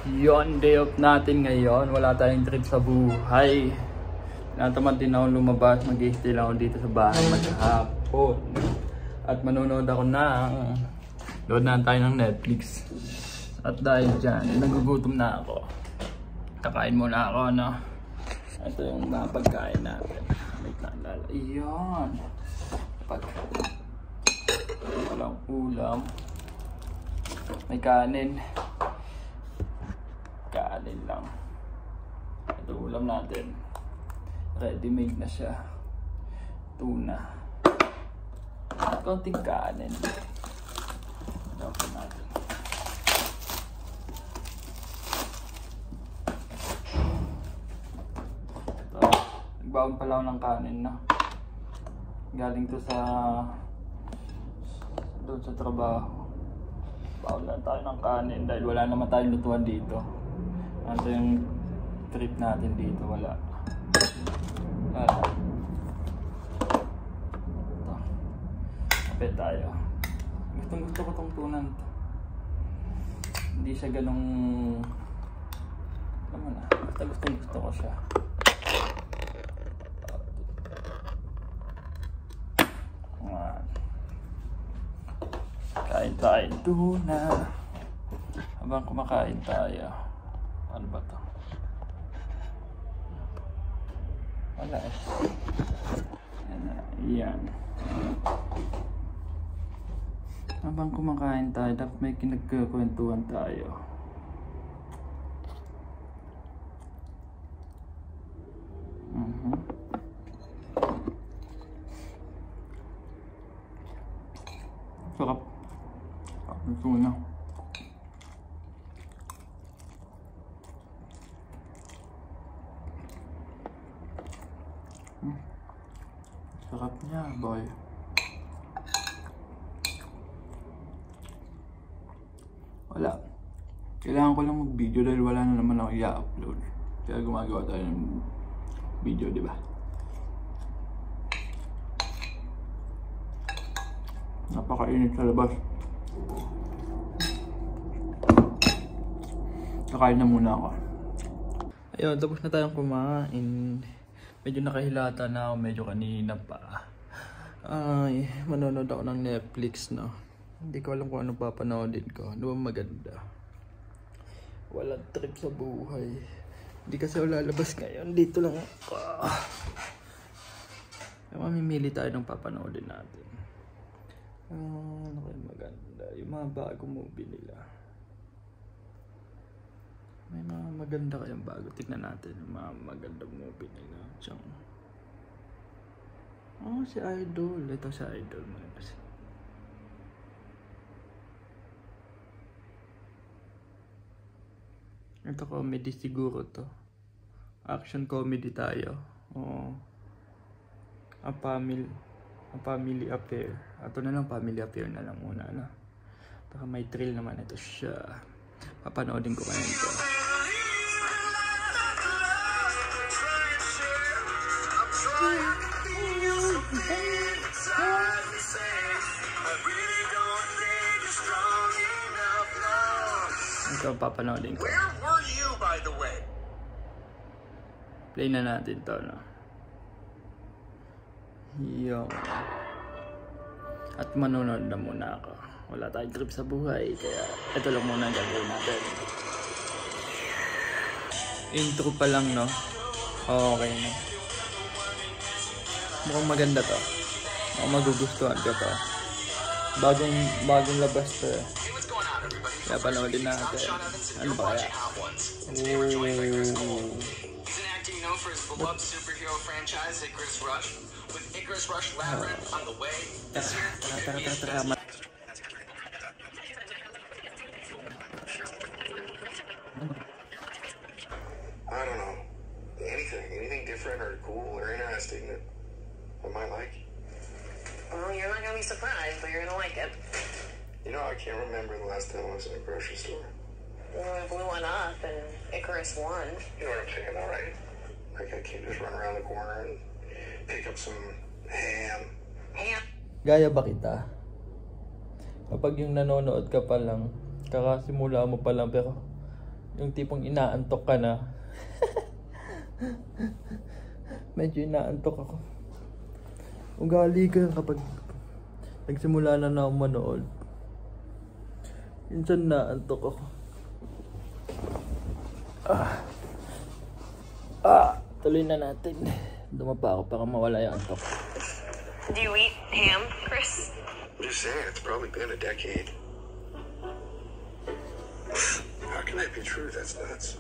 Yon, day off natin ngayon. Wala tayong trip sa buhay. Natamad din ako lumabas. Mag-i-stay lang ako dito sa bahay maghapon. At manonood ako ng load na tayo ng Netflix. At dahil dyan, nagugutom na ako. Kakain muna ako, no? Ito yung mga pagkain natin. May naalala. Iyon. Walang ulam. May kanin. Kanin lang. Ito ulam natin. Ready made na siya. Tuna. At konting kanin. Ito pa natin. Ito. Nagbaon pala ako ng kanin na. Galing to sa doon sa trabaho. Baon lang tayo ng kanin dahil wala naman tayong lutuan dito. Ano yung trip natin dito? Wala. Ito. Kapit tayo. Gusto ko tong tunan to. Hindi siya ganong alam mo na. Basta gusto ko siya. Kain tayo tuna. Habang kumakain tayo. Ano ba to? Wala eh. Yan. Habang kumakain tayo, dapat may kinagkukwentuhan tayo. Sarap. Ito na. Sarap niya, boy. Wala. Kailangan ko lang mag-video dahil wala na naman ako i-upload. Kaya gumagawa tayo ng video, di ba? Napakainit sa labas. Kakain na muna ako. Ayun, tapos na tayong kumain. Medyo nakahilata na ako, medyo kanina pa. Ay, manonood ako ng Netflix, no? Hindi ko alam kung ano papanoodin ko. Ano ba maganda? Walang trip sa buhay. Hindi kasi ako lalabas ngayon. Dito lang ako. Mamimili tayo ng papanoodin natin. Ano kayo maganda? Yung mga bagong movie nila. May mga maganda kayang bago. Tignan natin yung mga magandang movie nila. Oh, si Idol. Ito si Idol. Ito comedy siguro to. Action comedy tayo. Oh. A family affair. Ito na lang, family affair na lang muna, no? Baka may thrill naman ito siya. Papanoodin ko ngayon ito. Ito papanoodin ko. Play na natin to, no? Yung. At manonood na muna ako. Wala tayong trip sa buhay, kaya ito lang muna ang gagawin natin. Intro pa lang, no? Okay na. Mukhang maganda to. Mukhang magugustuhan ko to. Bagong labas to eh. Kaya panoodin natin. Ano ba kaya? For his beloved superhero franchise, Icarus Rush. With Icarus Rush Labyrinth on the way, this year, I don't know. Anything different or cool or interesting that I might like? Well, you're not gonna be surprised, but you're gonna like it. You know, I can't remember the last time I was in a grocery store. Well, it blew one up and Icarus won. You know what I'm saying, all right? Like I can't just run around the corner and pick up some ham. Gaya ba kita? Kapag yung nanonood ka pa lang, kakasimula mo pa lang pero Yung tipong inaantok ka na. Medyo inaantok ako. Ugali ka kapag nagsimula na ako manood. Minsan naantok ako. Tuloy na natin. Dumapa ako para mawala yung antok. Do you eat ham, Chris? I'm just saying, it's probably been a decade. How can that be true? That's nuts.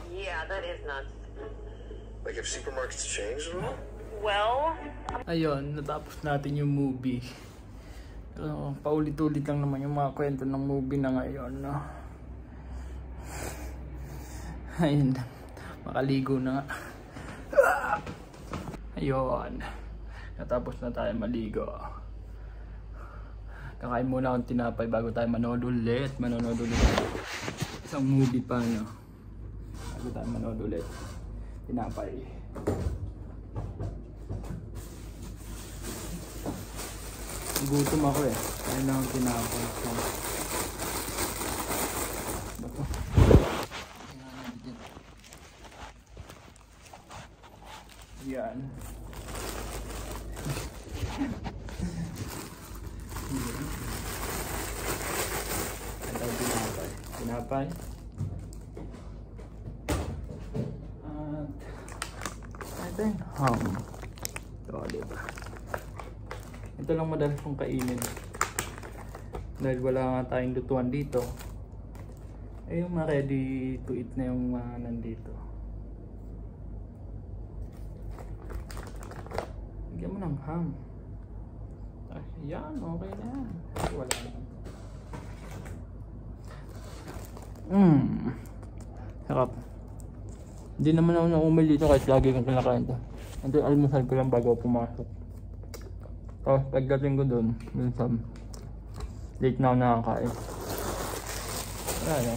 Yeah, that is nuts. Like, if supermarkets changed at all? Well, Ayun, natapos natin yung movie. Paulit-ulit lang naman yung mga kwento ng movie na ngayon, no? Ayun, makaligo na nga. Ayun, natapos na tayo maligo. Kakain muna akong tinapay bago tayo manood ulit. Isang movie pa, no? Bago tayo manood ulit. Tinapay. Gutom ako eh. Ayun lang ang tinapay. Bato. Yan. Ito ang tinapay. Tinapay. At ito yung ham. Ito, diba? Ito lang madalas kong kainin. Dahil wala nga tayong lutuan dito. Eh yung ready to eat na yung nandito. Lagyan mo ng ham. Yan, okay na yan. Wala na. Sarap. Hindi naman ako naumil dito kahit lagi kong kinakain to. Ito yung almusal ko lang bago pumasok. Tapos pagdating ko dun, minsan late na ako nakakain. Wala na.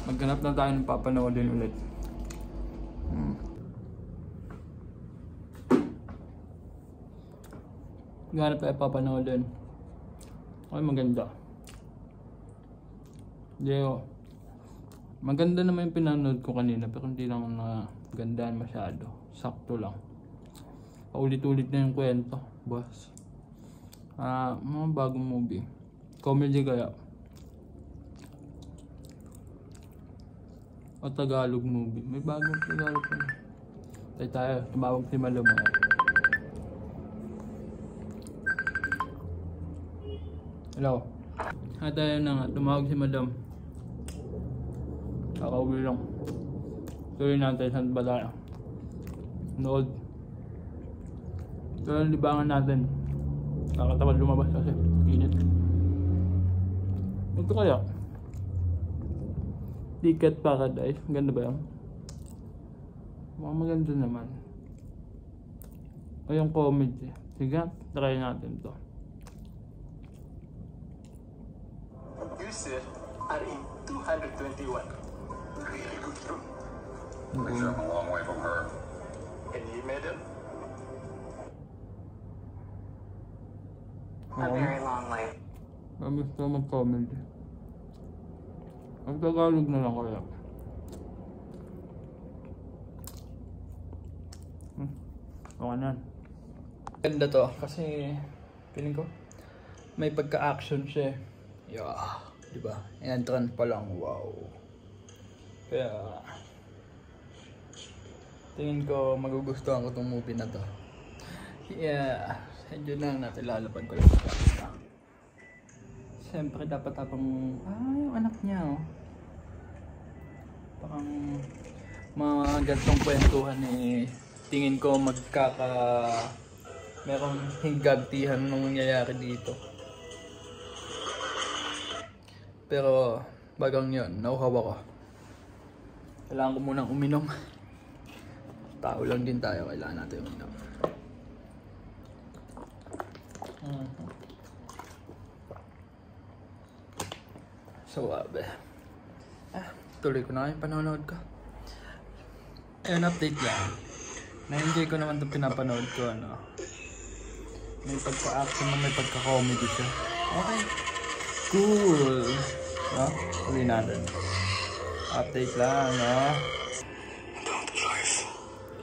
Maghanap na tayo ng papanoodin ulit. Maghanap tayo papanoodin. Okay, maganda. Diyo. Maganda naman yung pinanood ko kanina pero hindi lang nagandaan masyado. Sakto lang. Paulit-ulit na yung kwento, boss. Mga bagong movie. Comedy kaya. O Tagalog movie. May bagong Tagalog pa. Tayo, tumawag si Malum. Hello. Tayo na nga, tumawag si Madam. Kakauwi lang. Tuloy natin, saan ba tayo? Nood. Tuloy ang libangan natin. Nakatawad lumabas kasi. Init. Ito kaya? Ticket Paradise. Maganda ba yan? Mukhang maganda naman. O yung comedy. Sige, try natin to. Yusuf are in 221. Really good room. Makes I'm a long way from her. And you, madam? a very long way. Gusto mag-comedy. Ang Tagalog na lang kaya. Okay na. Ganda to kasi feeling ko may pagka-action siya. Yeah, diba? Entrance pa lang, wow. Kaya tingin ko magugustuhan ko tong movie na to. Yeah, medyo lang natin lalapag ko lang. Siyempre dapat abang yung anak niya oh. Parang mga gantong kwentuhan eh tingin ko merong hinggantihan nung nangyayari dito. Pero bagang yun, nauhaw ako. Kailangan ko munang uminom. Tao lang din tayo, kailangan natin uminom. Suwabe. Tuloy ko na yung panonood ko. Ayun, update lang. Na-enjoy ko naman itong pinapanood ko, ano. May pagka-action na may pagka-comedy siya. Okay. Cool. No? Uli natin. Update lang, no?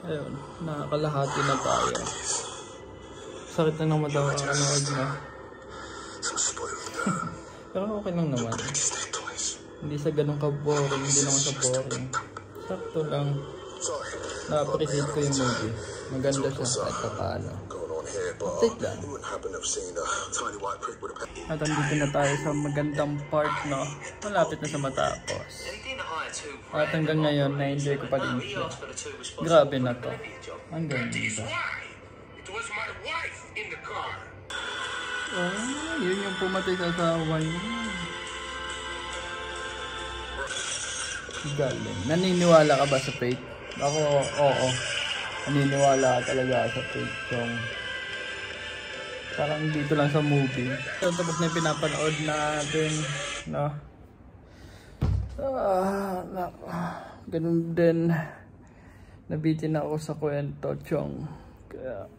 Ayun, nakakalahati na tayo. Sakit na ng mata ang anood na. Pero okay lang naman. Hindi sa ganun ka-boring, hindi naman sa boring. Sakto lang. Na-appreciate ko yung movie. Maganda siya kahit paano. Update lang. At andito na tayo sa magandang part, no? Malapit na sa matapos. At hanggang ngayon, na-enjoy ko pa din siya. Grabe na to. Ang ganda. Oh, yun yung pumatay sa asawa niya. Galing. Naniniwala ka ba sa fate? Ako, oo. Naniniwala ka talaga sa fate. So, parang dito lang sa movie. So, tapos na yung pinapanood natin, no? Ganun din. Nabitin ako sa kwento, chong. Kaya,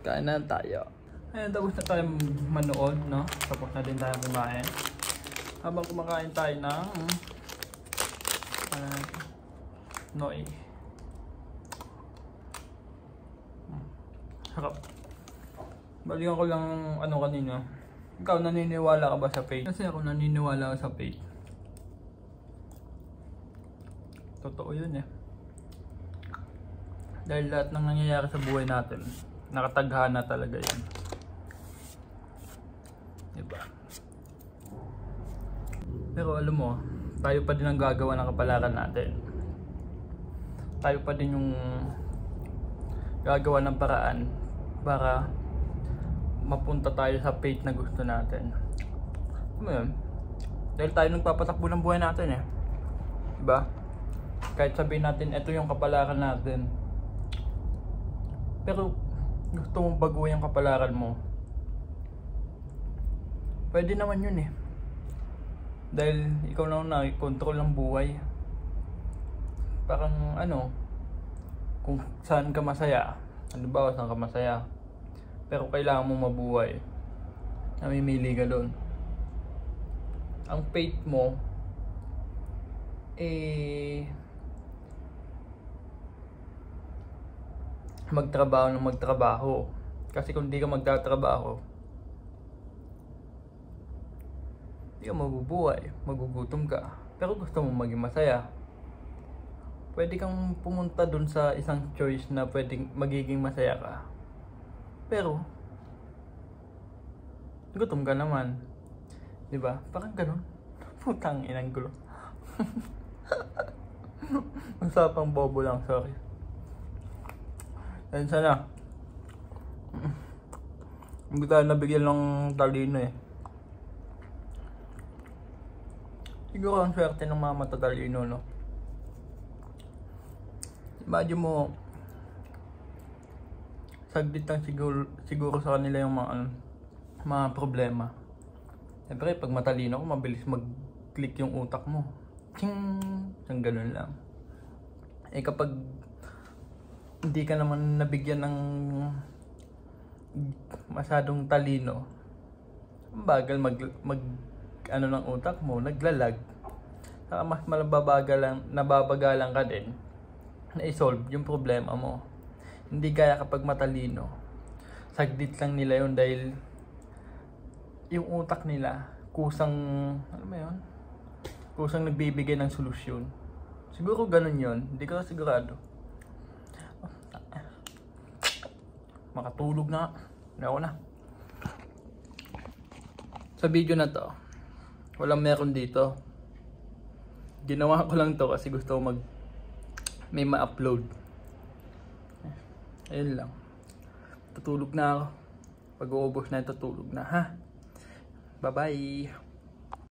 kain na tayo. Ayun, tapos na tayo manood, no? Tapos na din tayo kumain. Habang kumakain tayo ng Noi. Sarap. Balikan ko lang ano kanina. Ikaw, naniniwala ka ba sa fate? Kasi ako naniniwala sa fate. Totoo yun eh. Dahil lahat ng nangyayari sa buhay natin, nakataghana talaga yan. Diba? Pero alam mo, tayo pa din ang gagawa ng kapalaran natin. Tayo pa din yung gagawa ng paraan para mapunta tayo sa fate na gusto natin. Ano yun? Dahil tayo nagpapatakbo ng buhay natin eh. Diba? Kahit sabihin natin, ito yung kapalaran natin. Pero gusto mong baguhin yung kapalaran mo, pwede naman yun eh. Dahil ikaw lang na-control ng buhay. Parang ano, kung saan ka masaya, halimbawa saan ka masaya, pero kailangan mong mabuhay, namimili ka doon. Ang fate mo magtrabaho ng magtrabaho. Kasi kung di ka magtatrabaho, di ka mabubuhay, magugutom ka. Pero gusto mong maging masaya, pwede kang pumunta dun sa isang choice na pwedeng magiging masaya ka. Pero gutom ka naman, di ba? Parang ganun. Putang inang gulo. Usapang bobo lang, sorry. Ayun sana. Hindi tayo nabigyan ng talino eh. Siguro ang swerte ng mga matatalino, no? Imagine mo, saglit lang siguro sa kanila yung mga problema. Siyempre, pag matalino ko, mabilis mag-click yung utak mo. Ting! Isang ganun lang. Eh kapag hindi ka naman nabigyan ng masyadong talino, bagal ano ng utak mo, naglalag. Saka mas nababagalan ka din na i-solve yung problema mo. Hindi kaya kapag matalino, saglit lang nila yun dahil yung utak nila kusang, ano ba yun? Kusang nagbibigay ng solusyon. Siguro ganun yun, hindi ko sigurado. Makatulog na. Ako na. Sa video na to, walang meron dito. Ginawa ko lang to kasi gusto ko may ma-upload. Ayun lang. Tutulog na ako. Pag uubos na ito, tutulog na ha. Bye bye.